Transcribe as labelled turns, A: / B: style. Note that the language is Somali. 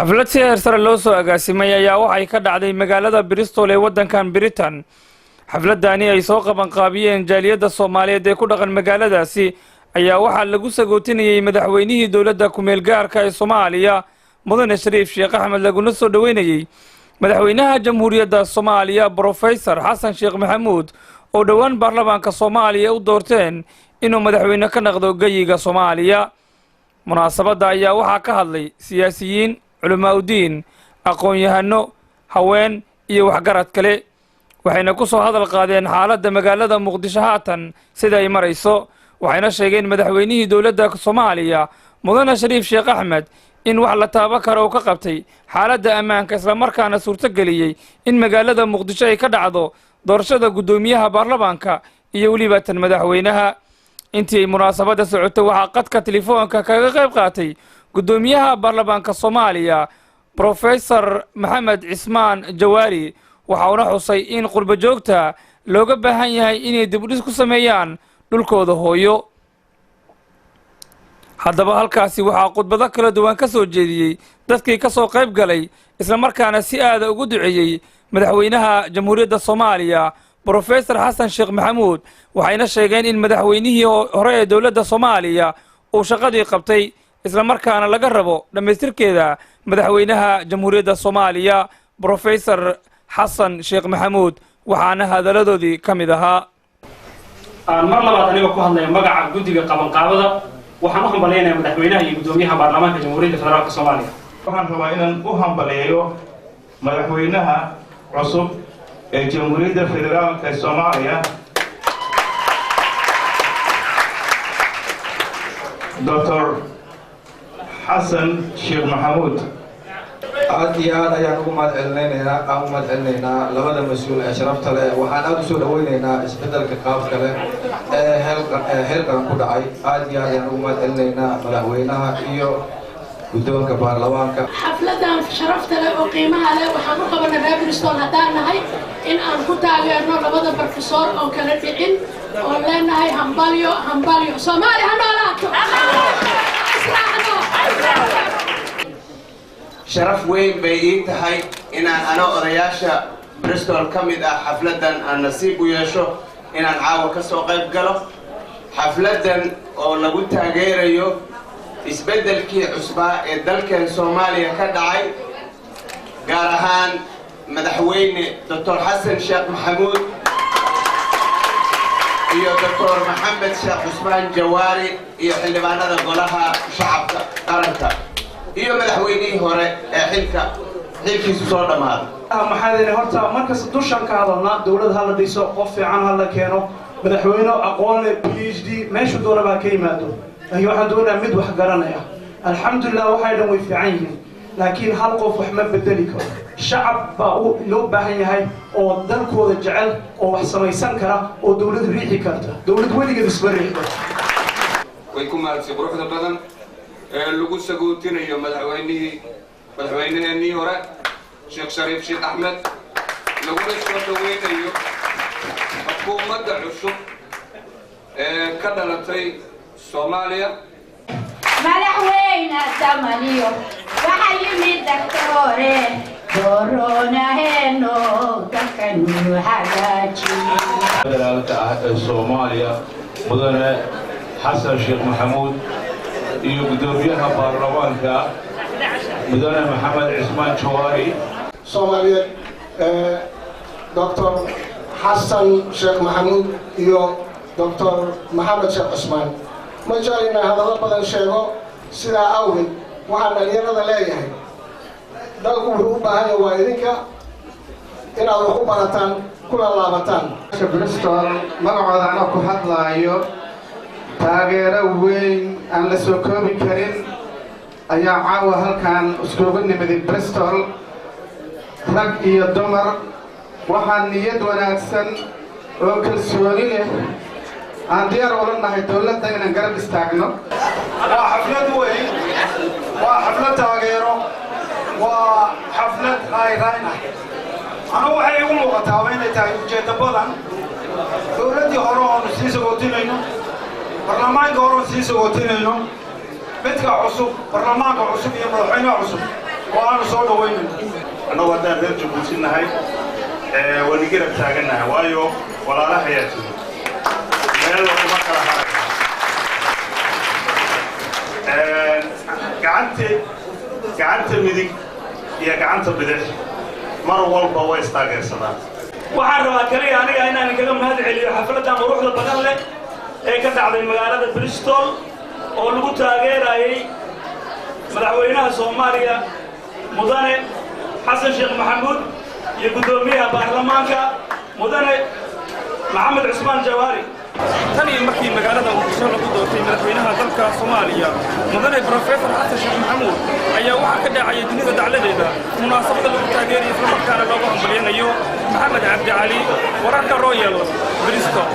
A: xaflad si heersare loo soo agaasimay ayaa waxay ka dhacday magaalada Bristol ee waddankan Britain. xafladani ay soo qabanqaabiyeen jaaliyadda Soomaaliyeed ee ku dhaqan magaaladaasi ayaa waxaa lagu sagootinayay madaxweynihii dowladda ku meel gaarka ee Soomaaliya Mudane Shariif Sheekh Axmed laguna soo dhaweynayay madaxweynaha Jamhuuriyadda Soomaaliya Professor Xasan Sheekh Maxamuud oo dhawaan baarlamaanka Soomaaliya u doorteen inuu madaxweyne ka noqdo gayiga Soomaaliya. munaasabadda ayaa waxaa ka hadlay siyaasiyiin culimaadudiin aqoon-yahano haween iyo waxgarad kale waxayna ku soo hadal qaadeen xaaladda magaalada Muqdisho haatan sida ay marayso waxayna sheegeen madaxweynihii dowladda Soomaaliya Mudane Shariif Sheekh Axmed in wax la taabo karo ka qabtay xaaladda ammaanka isla markaana suurto galiyay in magaalada Muqdisho ay ka dhacdo doorashada gudoomiyaha baarlamaanka iyo waliba tan madaxweynaha. intii munaasabada socotay waxaa qadka telefoonka kaga qayb qaatay gudoomiyaha baarlamaanka Soomaaliya Professor Maxamed Cismaan Jawaari waxaana xusay in qurba joogta looga baahan yahay inay dib u dhis ku sameeyaan dhulkooda hooyo. haddaba halkaasi waxaa khudbado kala duwan ka soo jeediyay dadkii ka soo qayb galay isla markaana si aad ugu duceeyay madaxweynaha Jamhuuriyadda Soomaaliya Professor Xasan Sheekh Maxamuud waxayna sheegeen in madaxweynihii hore ee dowladda Soomaaliya uu shaqadii qabtay isla markaana laga rabo dhameystirkeeda madaxweynaha Jamhuuriyadda Soomaaliya Professor Xasan Sheekh Maxamuud waxaana hadaladoodii ka mid ahaa
B: mar labaad aniga ku hadlaya magaca guddiga qabanqaabada waxaan u hambaleynayaa madaxweynaha iyo gudoomiyaha baarlamaanka Jamhuuriyadda Federaalka Soomaaliya.
C: waxaan rabaa inaan u hambaleeyo madaxweynaha cusub ee Jamhuuriyadda Federaalka Soomaaliya Dr. Xasan Sheekh Maxamuud.
D: aad iyo aad ayaan ugu mahadcelinaynaa labada mas-uul ee sharafta leh waxaan aad u soo dhaweynaynaa isbedelka qaabka leh ee heerkan ku dhacay aad iyo aad ayaan ugu mahadcelinaynaa madaxweynaha iyo guddoonka baarlamaanka.
E: xafladan sharafta leh oo qiimaha leh waxaan u qabanay reer Bristol haddaan nahay in aan ku taageerno labada professor oo kala dhicin oo leenahay hambalyo Soomaali ha noolaato
F: sharaf weyn bay ii tahay inaan ano odayaasha Bristol ka mid ah xafladan aan nasiib u yeesho inaan caawa ka soo qayb galo xafladan oo lagu taageerayo isbedelkii cusbaa ee dalkeen Soomaaliya ka dhacay gaar ahaan madaxweyne Dr. Xasan Sheekh Maxamuud iyo Dr. Maxamed Sheekh Cismaan Jawaari iyo xildhibaanada golaha shacabka qaranka iyo madaxweynihii hore ee xilkiisu soo dhamaaday.
G: maxaa horta markas dushan ka hadalna dawlad hal dhiso qof fiican hal keeno madaxweyne aqoon leh PhD meesha doonaba ka yimaado ay waxa doonaa mid wax garanaya alxamdulillah waxay dhan way fiican yihiin laakiin hal qof wax ma bedeli karo shacab baa loo baahan yahay oo dalkooda jecel oo wax samaysan kara oo dawlad riixi karta dawlad weligeed isba riixda
H: way ku maalsi quruxda badan lagu sagootinayo madaxweynihii hore Sheekh Shariif Sheekh Axmed laguna soo dhaweynayo xukuumadda cusub ka dhalatay Soomaaliya.
I: madaxweyne Soomaaliya waxa yimid doctore corona heno dalkanu hagaaji
C: federaalka ah ee Soomaaliya Mudane Xasan Sheekh Maxamuud iyo gudoomiyaha baarlamaanka Mudane Maxamed Cismaan Jawaari.
J: Soomaaliyeed Dr. Xasan Sheekh Maxamuud iyo Dr. Maxamed Sheekh Cismaan ma jeclina hadallo badan sheego sidaa awgeed waxaan dhalinyarada leeyahay dalku wuxuu u baahan yahay waa idinka inaad wax u barataan kuna laabataan.
K: Bristol magacooda anoo ku hadlaayo taageero weyn aan la soo koobi karin ayaa caawa halkan iskugu nimiday Bristol rag iyo dumar waxaan niyad wanaagsan oo kalsooni leh aan diyaar ula nahay dawladda inaan garab istaagno.
G: waa xaflad weyn waa xaflad taageero waa xaflad qayraan anigu waxay igu muuqataa inay tahay ujeeddo badan dawladdii hore oonu sii sagootinayno baarlamaanka hore oonu sii sagootinayno midka cusub baarlamaanka cusub iyo madaxweynaha cusub وأنا صوت وين
C: أنا ودان رجع بوسينا هاي ونقدر تاجنا وايو ولا لا حياتي ما له ما كلا حاجة قعدت مديك يا قعدت بدش مر والله ويستاجر صلاة
L: waxaan rabaa kaliya aniga inaan kaga mahad celiyo xafladan quruxda badan leh ee ka dhacday magaalada Bristol oo lagu taageerayay madaxweynaha Soomaaliya mudane Xasan Sheekh Maxamuud iyo gudoomiyaha baarlamaanka mudane Maxamed Cusmaan Jawaari
A: tan iyo markii magaalada Muqdisho lagu doortay madaxweynaha dalka Soomaaliya mudane Professor Xasan Sheekh Maxamuud ayaa waxa ka dhacay dunida dacladeeda munaasabada lagu taageerayo isla markaana loogu hambalyeeyo Maxamed Cabdi Cali wararka Royal Bristol